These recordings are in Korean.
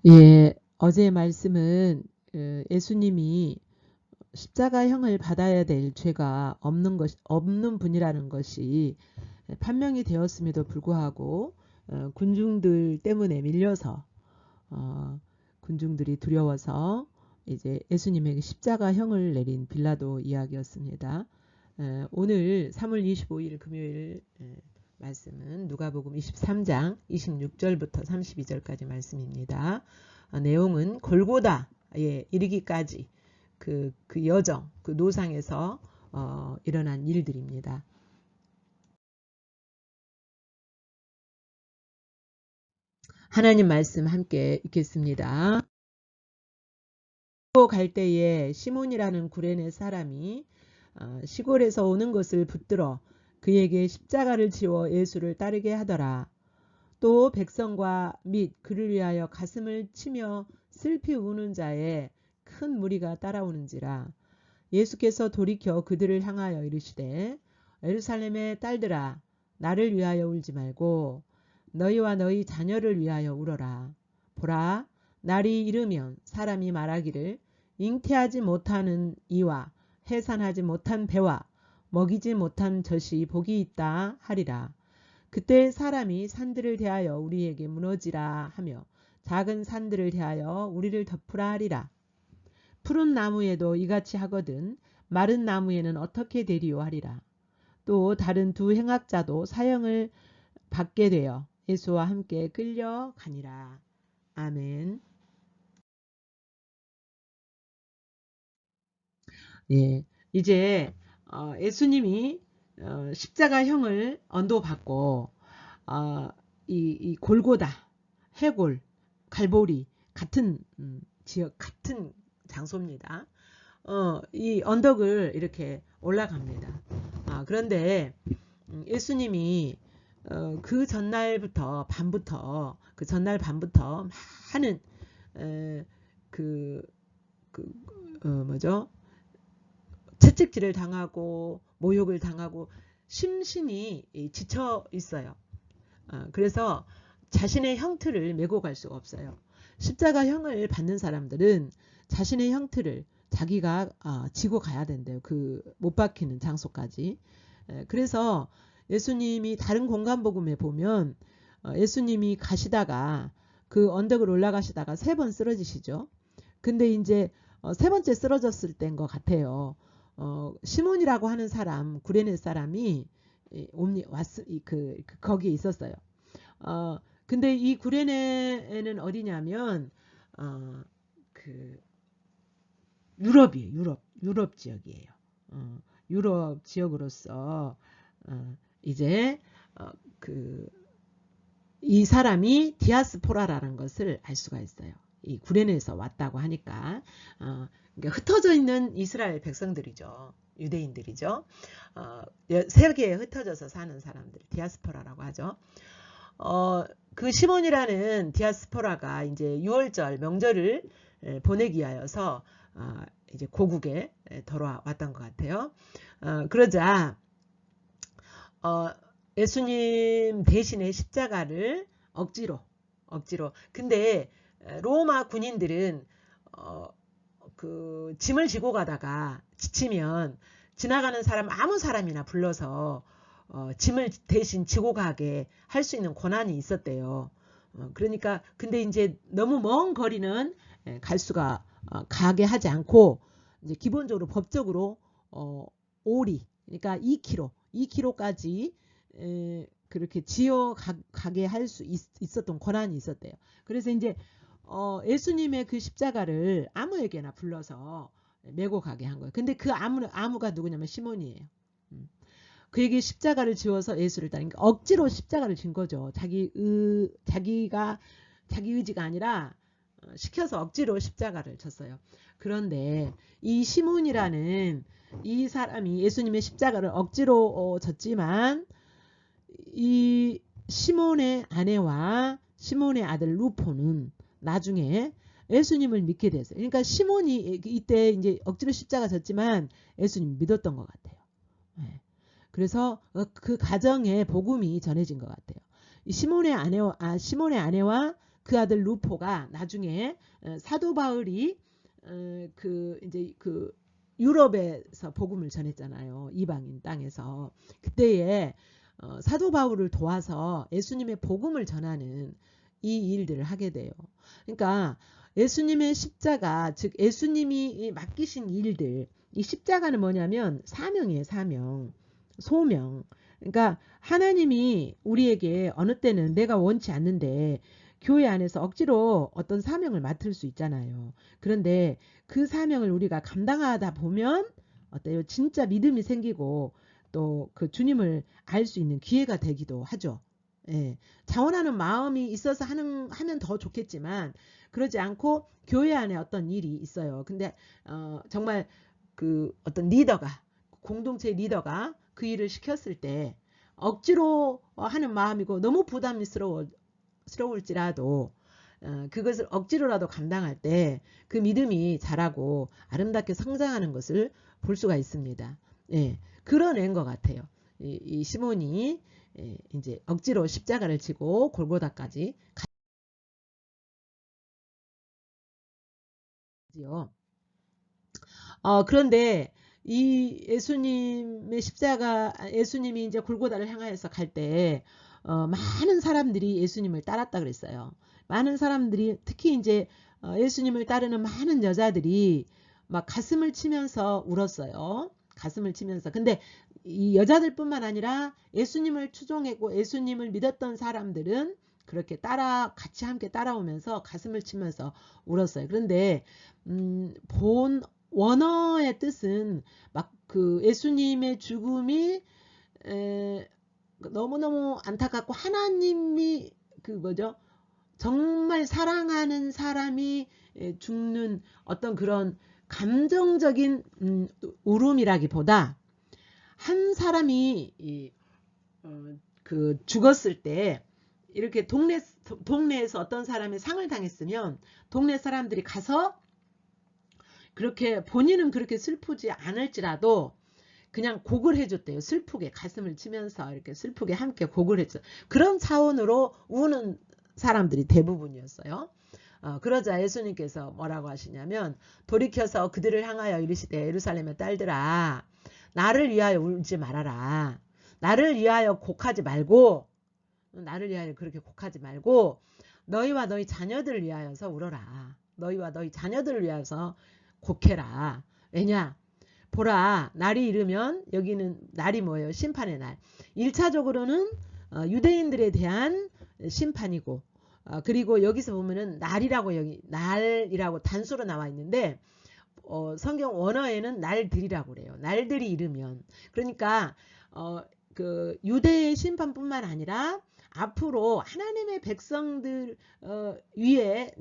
예, 어제 말씀은 예수님이 십자가형을 받아야 될 죄가 없는 분이라는 것이 판명이 되었음에도 불구하고 군중들 때문에 밀려서 군중들이 두려워서 이제 예수님에게 십자가형을 내린 빌라도 이야기였습니다. 오늘 3월 25일 금요일 말씀은 누가복음 23장 26절부터 32절까지 말씀입니다. 내용은 골고다에 이르기까지 그 여정, 그 노상에서 일어난 일들입니다. 하나님 말씀 함께 읽겠습니다. 갈 때에 시몬이라는 구레네 사람이 시골에서 오는 것을 붙들어 그에게 십자가를 지워 예수를 따르게 하더라. 또 백성과 및 그를 위하여 가슴을 치며 슬피 우는 자의 큰 무리가 따라오는지라. 예수께서 돌이켜 그들을 향하여 이르시되 예루살렘의 딸들아 나를 위하여 울지 말고 너희와 너희 자녀를 위하여 울어라. 보라 날이 이르면 사람이 말하기를 잉태하지 못하는 이와 해산하지 못한 배와 먹이지 못한 젖이 복이 있다 하리라. 그때 사람이 산들을 대하여 우리에게 무너지라 하며 작은 산들을 대하여 우리를 덮으라 하리라. 푸른 나무에도 이같이 하거든 마른 나무에는 어떻게 되리요 하리라. 또 다른 두 행악자도 사형을 받게 되어 예수와 함께 끌려가니라. 아멘. 예, 이제 예수님이 십자가형을 언도받고 이 골고다, 해골, 갈보리 같은 지역 같은 장소입니다. 이 언덕을 이렇게 올라갑니다. 그런데 예수님이 그 전날 밤부터 많은 뭐죠? 채찍질을 당하고 모욕을 당하고 심신이 지쳐 있어요. 그래서 자신의 형틀을 메고 갈 수가 없어요. 십자가형을 받는 사람들은 자신의 형틀을 자기가 지고 가야 된대요. 그 못 박히는 장소까지. 그래서 예수님이 다른 공간복음에 보면 예수님이 가시다가 그 언덕을 올라가시다가 3번 쓰러지시죠. 근데 이제 3번째 쓰러졌을 때인 것 같아요. 시몬이라고 하는 사람, 구레네 사람이 거기에 있었어요. 근데 이 구레네는 어디냐면 그 유럽이에요. 유럽 지역이에요. 유럽 지역으로서 이제 이 사람이 디아스포라라는 것을 알 수가 있어요. 이 구레네에서 왔다고 하니까 그러니까 흩어져 있는 이스라엘 백성들이죠. 유대인들이죠. 세계에 흩어져서 사는 사람들 디아스포라라고 하죠. 그 시몬이라는 디아스포라가 이제 6월절 명절을 보내기 위하여서 이제 고국에 돌아왔던 것 같아요. 그러자 예수님 대신에 십자가를 억지로 근데 로마 군인들은 그 짐을 지고 가다가 지치면 지나가는 사람 아무 사람이나 불러서 짐을 대신 지고 가게 할 수 있는 권한이 있었대요. 그러니까 근데 이제 너무 먼 거리는 갈 수가 가게 하지 않고 이제 기본적으로 법적으로 오리 그러니까 2km까지 그렇게 지어 가게 할 수 있었던 권한이 있었대요. 그래서 이제 예수님의 그 십자가를 아무에게나 불러서 메고 가게 한 거예요. 근데 그 아무가 누구냐면 시몬이에요. 그에게 십자가를 지워서 예수를 따르니까 억지로 십자가를 진 거죠. 자기가 자기 의지가 아니라 시켜서 억지로 십자가를 졌어요. 그런데 이 시몬이라는 이 사람이 예수님의 십자가를 억지로 졌지만 이 시몬의 아내와 시몬의 아들 루포는 나중에 예수님을 믿게 됐어요. 그러니까 시몬이 이때 이제 억지로 십자가 졌지만 예수님 믿었던 것 같아요. 네. 그래서 그 가정에 복음이 전해진 것 같아요. 시몬의 아내와 그 아들 루포가 나중에 사도 바울이 이제 유럽에서 복음을 전했잖아요. 이방인 땅에서. 그때에 사도 바울을 도와서 예수님의 복음을 전하는 이 일들을 하게 돼요. 그러니까 예수님의 십자가, 즉 예수님이 맡기신 일들, 이 십자가는 뭐냐면 사명이에요. 사명, 소명. 그러니까 하나님이 우리에게 어느 때는 내가 원치 않는데 교회 안에서 억지로 어떤 사명을 맡을 수 있잖아요. 그런데 그 사명을 우리가 감당하다 보면 어때요? 진짜 믿음이 생기고 또 그 주님을 알 수 있는 기회가 되기도 하죠. 예. 자원하는 마음이 있어서 하면 더 좋겠지만 그러지 않고 교회 안에 어떤 일이 있어요. 근데 정말 그 어떤 리더가, 공동체 리더가 그 일을 시켰을 때 억지로 하는 마음이고 너무 부담스러울지라도 그것을 억지로라도 감당할 때 그 믿음이 자라고 아름답게 성장하는 것을 볼 수가 있습니다. 예, 그런 것 같아요. 이 시몬이 이제 억지로 십자가를 지고 골고다까지 가지요. 그런데 이 예수님이 이제 골고다를 향하여서 갈 때 많은 사람들이 예수님을 따랐다 그랬어요. 많은 사람들이 특히 이제 예수님을 따르는 많은 여자들이 막 가슴을 치면서 울었어요. 가슴을 치면서. 근데 이 여자들뿐만 아니라 예수님을 추종했고 예수님을 믿었던 사람들은 그렇게 같이 함께 따라오면서 가슴을 치면서 울었어요. 그런데 본 원어의 뜻은 막 그 예수님의 죽음이 너무너무 안타깝고 하나님이 정말 사랑하는 사람이 죽는 어떤 그런 감정적인 울음이라기보다 한 사람이 죽었을 때 이렇게 동네에서 어떤 사람이 상을 당했으면 동네 사람들이 가서 그렇게 본인은 그렇게 슬프지 않을지라도 그냥 곡을 해줬대요. 슬프게 가슴을 치면서 이렇게 슬프게 함께 곡을 했죠. 그런 차원으로 우는 사람들이 대부분이었어요. 그러자 예수님께서 뭐라고 하시냐면 돌이켜서 그들을 향하여 이르시되 예루살렘의 딸들아 나를 위하여 울지 말아라. 나를 위하여 그렇게 곡하지 말고 너희와 너희 자녀들을 위하여서 울어라. 너희와 너희 자녀들을 위하여서 곡해라. 왜냐? 보라, 날이 이르면, 여기는 날이 뭐예요? 심판의 날. 1차적으로는 유대인들에 대한 심판이고, 그리고 여기서 보면은 날이라고 단수로 나와 있는데 성경 원어에는 날들이라고 그래요. 날들이 이르면. 그러니까 그 유대의 심판뿐만 아니라 앞으로 하나님의 백성들 위에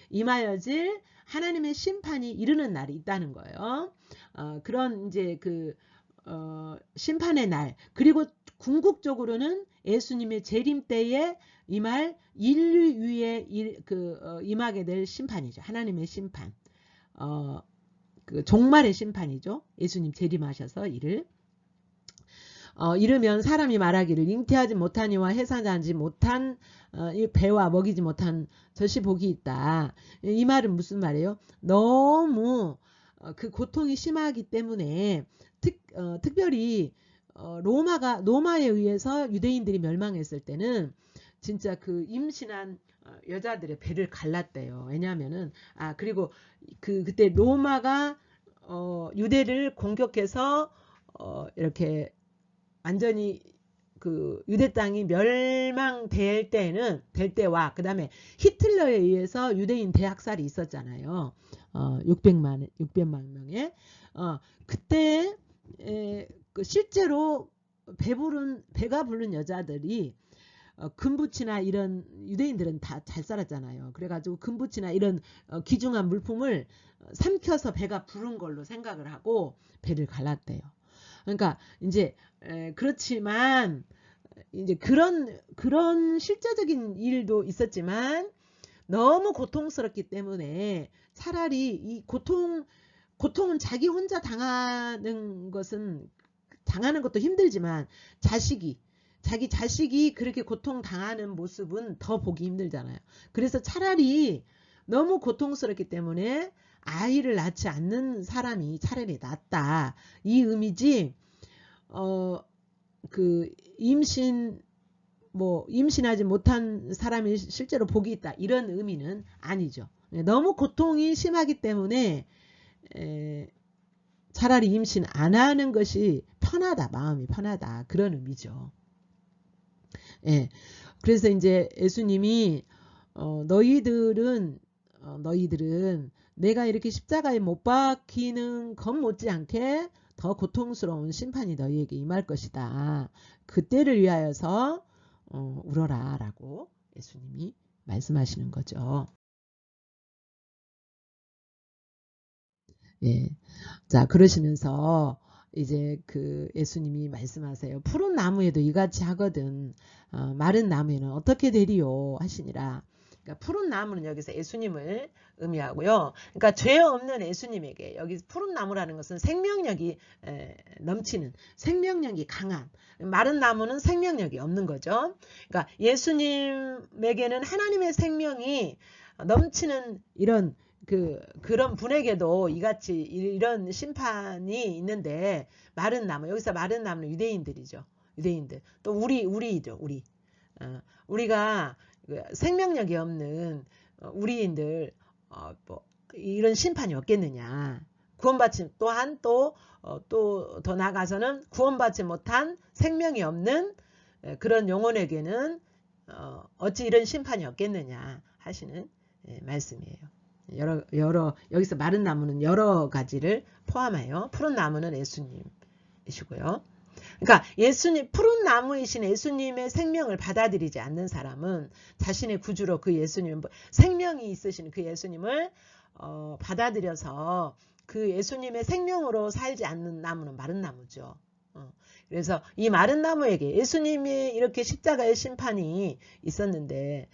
임하여질 하나님의 심판이 이르는 날이 있다는 거예요. 그런 이제 심판의 날, 그리고 궁극적으로는 예수님의 재림 때에 임할 인류 위에 임하게 될 심판이죠. 하나님의 심판. 종말의 심판이죠. 예수님 재림하셔서 이르면 사람이 말하기를 잉태하지 못하니와 해산하지 못한 배와 먹이지 못한 젖이 복이 있다. 이 말은 무슨 말이에요? 너무 그 고통이 심하기 때문에 특별히 로마에 의해서 유대인들이 멸망했을 때는 진짜 그 임신한 여자들의 배를 갈랐대요. 왜냐하면은 그리고 그때 로마가 유대를 공격해서 이렇게 완전히 그 유대 땅이 멸망될 때와 그 다음에 히틀러에 의해서 유대인 대학살이 있었잖아요. 600만 명의 그때 실제로 배가 부른 여자들이 금붙이나 이런 유대인들은 다 잘 살았잖아요. 그래가지고 금붙이나 이런 귀중한 물품을 삼켜서 배가 부른 걸로 생각을 하고 배를 갈랐대요. 그러니까 이제 그렇지만 이제 그런 실제적인 일도 있었지만 너무 고통스럽기 때문에 차라리 이 고통은 자기 혼자 당하는 것도 힘들지만 자식이 자기 자식이 그렇게 고통당하는 모습은 더 보기 힘들잖아요. 그래서 차라리 너무 고통스럽기 때문에 아이를 낳지 않는 사람이 차라리 낫다. 이 의미지, 그 임신하지 못한 사람이 실제로 복이 있다. 이런 의미는 아니죠. 너무 고통이 심하기 때문에 차라리 임신 안 하는 것이 편하다. 마음이 편하다. 그런 의미죠. 예. 그래서 이제 예수님이 너희들은 내가 이렇게 십자가에 못 박히는 것 못지않게 더 고통스러운 심판이 너희에게 임할 것이다. 그때를 위하여서 울어라 라고 예수님이 말씀하시는 거죠. 예. 자, 그러시면서 이제 그 예수님이 말씀하세요. 푸른 나무에도 이같이 하거든 마른 나무에는 어떻게 되리요 하시니라. 그러니까 푸른 나무는 여기서 예수님을 의미하고요. 그러니까 죄 없는 예수님에게 여기 푸른 나무라는 것은 생명력이 넘치는, 생명력이 강한, 마른 나무는 생명력이 없는 거죠. 그러니까 예수님에게는 하나님의 생명이 넘치는 그런 분에게도 이같이 이런 심판이 있는데, 마른 나무, 여기서 마른 나무는 유대인들이죠. 유대인들. 또 우리죠, 우리. 우리가 생명력이 없는 우리인들, 이런 심판이 없겠느냐. 구원받지, 또한 또 더 나아가서는 구원받지 못한 생명이 없는 그런 영혼에게는 어찌 이런 심판이 없겠느냐 하시는 말씀이에요. 여기서 마른 나무는 여러 가지를 포함해요. 푸른 나무는 예수님이시고요. 그러니까 푸른 나무이신 예수님의 생명을 받아들이지 않는 사람은 자신의 구주로 그 예수님, 생명이 있으신 그 예수님을 받아들여서 그 예수님의 생명으로 살지 않는 나무는 마른 나무죠. 그래서 이 마른 나무에게 예수님이 이렇게 십자가의 심판이 있었는데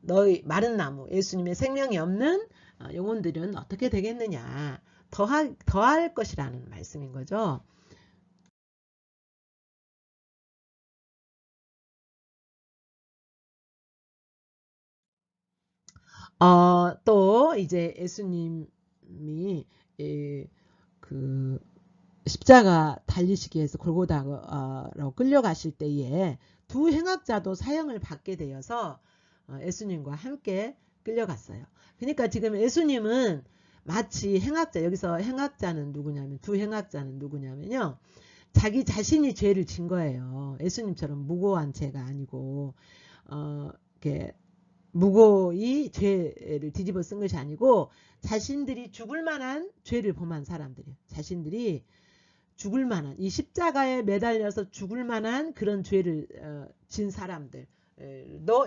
너희 마른 나무, 예수님의 생명이 없는 영혼들은 어떻게 되겠느냐. 더할 것이라는 말씀인 거죠. 또 이제 예수님이 그 십자가 달리시기 위해서 골고다로 끌려가실 때에 두 행악자도 사형을 받게 되어서 예수님과 함께 끌려갔어요. 그러니까 지금 예수님은 마치 행악자, 여기서 행악자는 누구냐면, 두 행악자는 누구냐면요, 자기 자신이 죄를 진 거예요. 예수님처럼 무고한 죄가 아니고 이렇게 무고히 죄를 뒤집어 쓴 것이 아니고 자신들이 죽을 만한 죄를 범한 사람들이에요. 자신들이 죽을 만한, 이 십자가에 매달려서 죽을 만한 그런 죄를 진 사람들도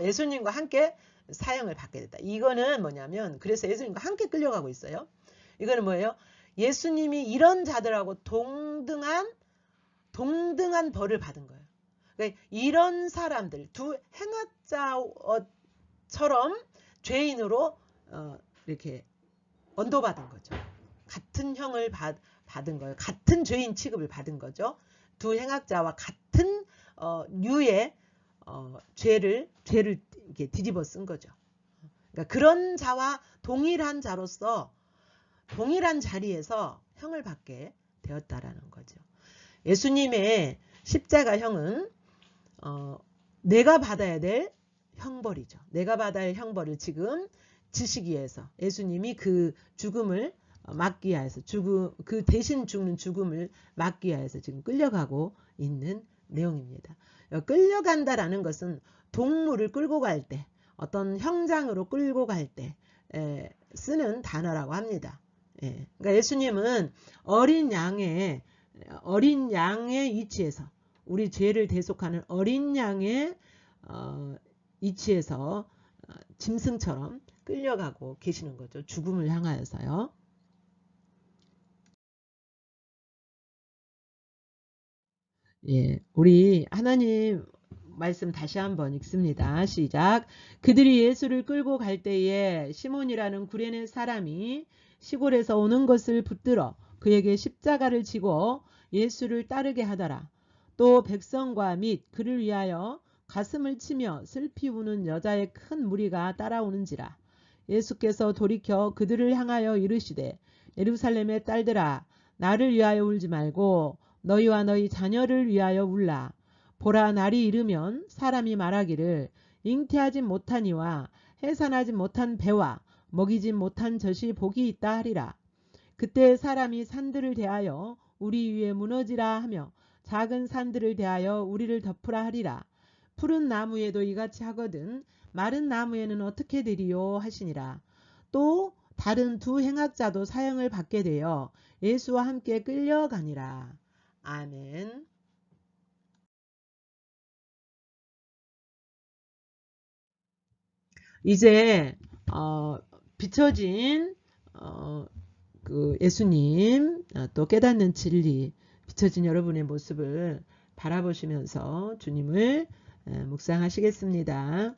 예수님과 함께 사형을 받게 됐다. 이거는 뭐냐면, 그래서 예수님과 함께 끌려가고 있어요. 이거는 뭐예요? 예수님이 이런 자들하고 동등한 벌을 받은 거예요. 그러니까 이런 사람들, 두 행악자처럼 죄인으로 이렇게 언도받은 거죠. 같은 형을 받은 거예요. 같은 죄인 취급을 받은 거죠. 두 행악자와 같은 류의 죄를 이렇게 뒤집어 쓴 거죠. 그러니까 그런 자와 동일한 자로서 동일한 자리에서 형을 받게 되었다라는 거죠. 예수님의 십자가형은 내가 받아야 될 형벌이죠. 내가 받아야 할 형벌을 지금 지시기 위해서 예수님이 그 죽음을 막기 위해서, 그 대신 죽는 죽음을 막기 위해서 지금 끌려가고 있는 내용입니다. 끌려간다라는 것은 동물을 끌고 갈 때, 어떤 형장으로 끌고 갈 때 쓰는 단어라고 합니다. 그러니까 예수님은 어린 양의 위치에서, 우리 죄를 대속하는 어린 양의 위치에서 짐승처럼 끌려가고 계시는 거죠. 죽음을 향하여서요. 우리 하나님 말씀 다시 한번 읽습니다. 시작. 그들이 예수를 끌고 갈 때에 시몬이라는 구레네 사람이 시골에서 오는 것을 붙들어 그에게 십자가를 지고 예수를 따르게 하더라. 또 백성과 및 그를 위하여 가슴을 치며 슬피 우는 여자의 큰 무리가 따라오는지라. 예수께서 돌이켜 그들을 향하여 이르시되 예루살렘의 딸들아 나를 위하여 울지 말고 너희와 너희 자녀를 위하여 울라. 보라 날이 이르면 사람이 말하기를 잉태하지 못한 이와 해산하지 못한 배와 먹이지 못한 젖이 복이 있다 하리라. 그때 사람이 산들을 대하여 우리 위에 무너지라 하며 작은 산들을 대하여 우리를 덮으라 하리라. 푸른 나무에도 이같이 하거든 마른 나무에는 어떻게 되리요 하시니라. 또 다른 두 행악자도 사형을 받게 되어 예수와 함께 끌려가니라. 아멘. 이제 비춰진 그 예수님 또 깨닫는 진리 비춰진 여러분의 모습을 바라보시면서 주님을 묵상하시겠습니다.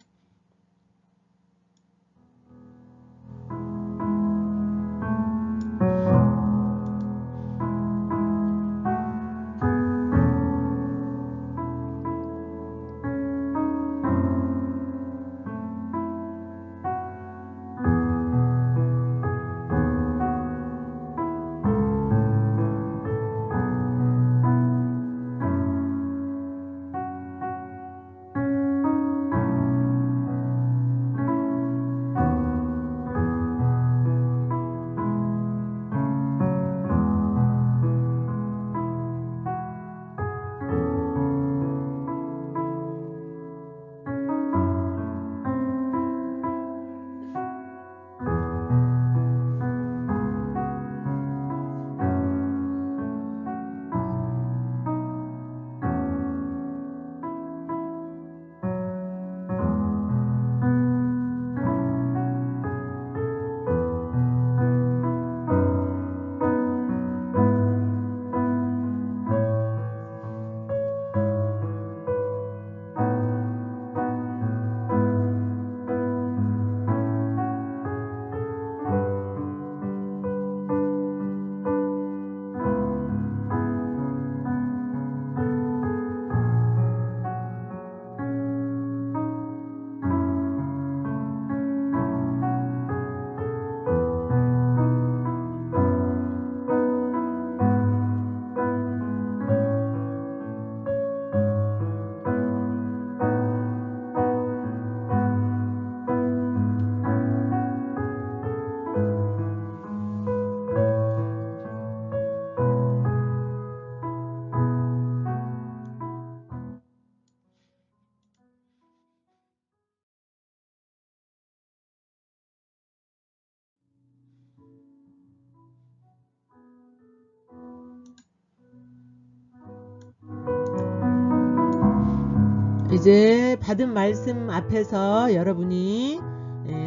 이제 받은 말씀 앞에서 여러분이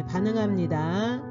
반응합니다.